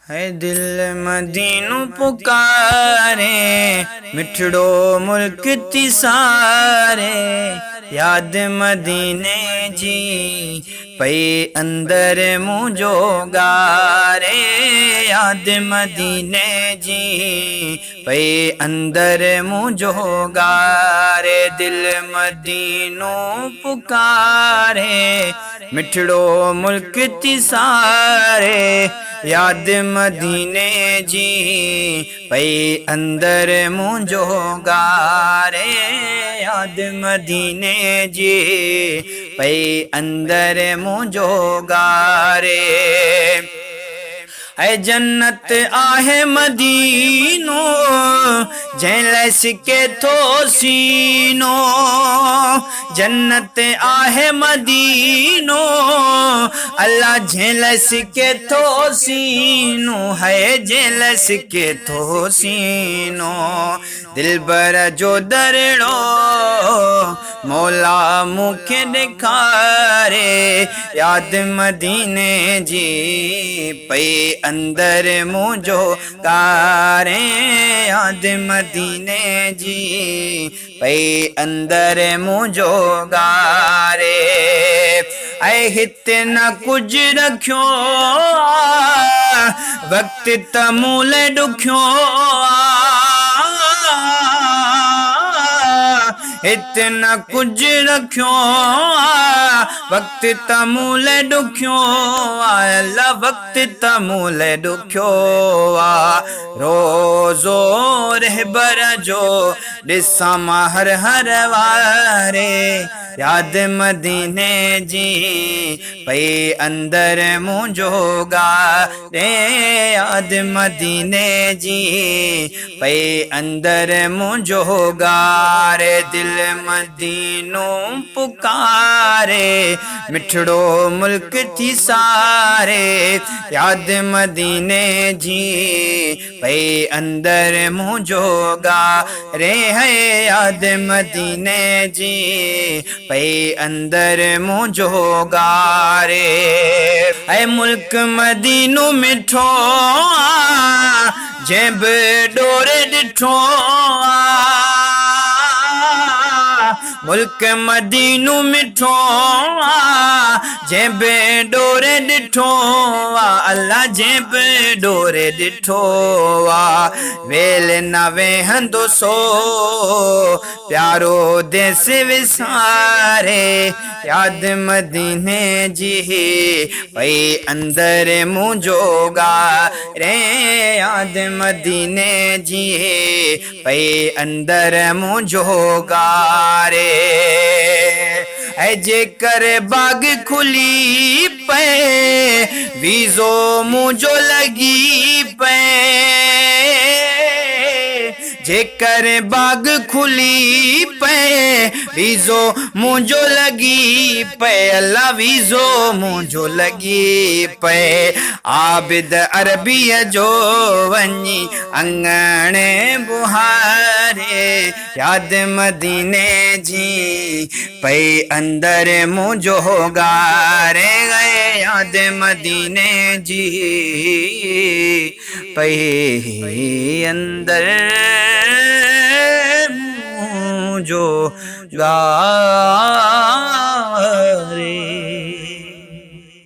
है दिल मदीनू पुकारे, मिठड़ो मुल्क तिसारे, याद मदीने जी पई अंदर मुझो गारे, याद मदीने जी पई अंदर मुझो गारे, दिल मदीनू पुकारे, मिठड़ो मुल्क तिसारे, याद मदीने जी पई अंदर मुझो गारे, याद मदीने जी पई अंदर मुझो गारे। ऐ जन्नत आहे मदीनो जैले सिके थो सीनो, जन्नत आहे मदीनो अल्लाह झेले सिके थो सीनो, है झेले सिके थो सीनो, दिलबर जो दरड़ो मौला मुखे दिखारे, याद मदीने जी पई अंदर मुझो गारे, याद मदीने जी पई अंदर मुझो गारे। ऐ हित न कुछ रखियो वक्त तमूल दुखियो, इतना कुछ रखियो वक्त तमूल दुखियो, अल्लाह वक्त तमूल दुखियो, रोज़ो रहबर जो ॾिसां मां हर हर वारे, याद मदीने जी पई अंदर मुझो गारे, याद मदीने जी पई अंदर मुझो गारे, दिल मदीनो पुकारे, मिठड़ो मुल्क थी सारे, याद मदीने जी पई अंदर मुझो गारे, है याद मदीने जी पई अंदर मुझो गारे। ऐ मुल्क मदीनो मिठो जेब डोरे डिठो, मुल्क मदीनो मिठो जेब डोरे डिठो, अल्लाह जेब डोरे डिठो, वेल न वेहंदो सो प्यारो देस विसारे, याद मदीने जी पई अंदर मुझो गारे, याद मदीने जी पई अंदर मुझो गारे। ऐ जेकर बाग खुली पे वीज़ो मुझो लगी पे, जेकर बाग खुली पे वीज़ो मुझो लगी पे, अल्लाह वीज़ो मुझो लगी पे, आबिद अरबीअ जो वञी अंगणे बुहारे, याद मदीने जी पई अंदर मुझो गारे गए, याद मदीने जी पई अंदर मुझो गारे।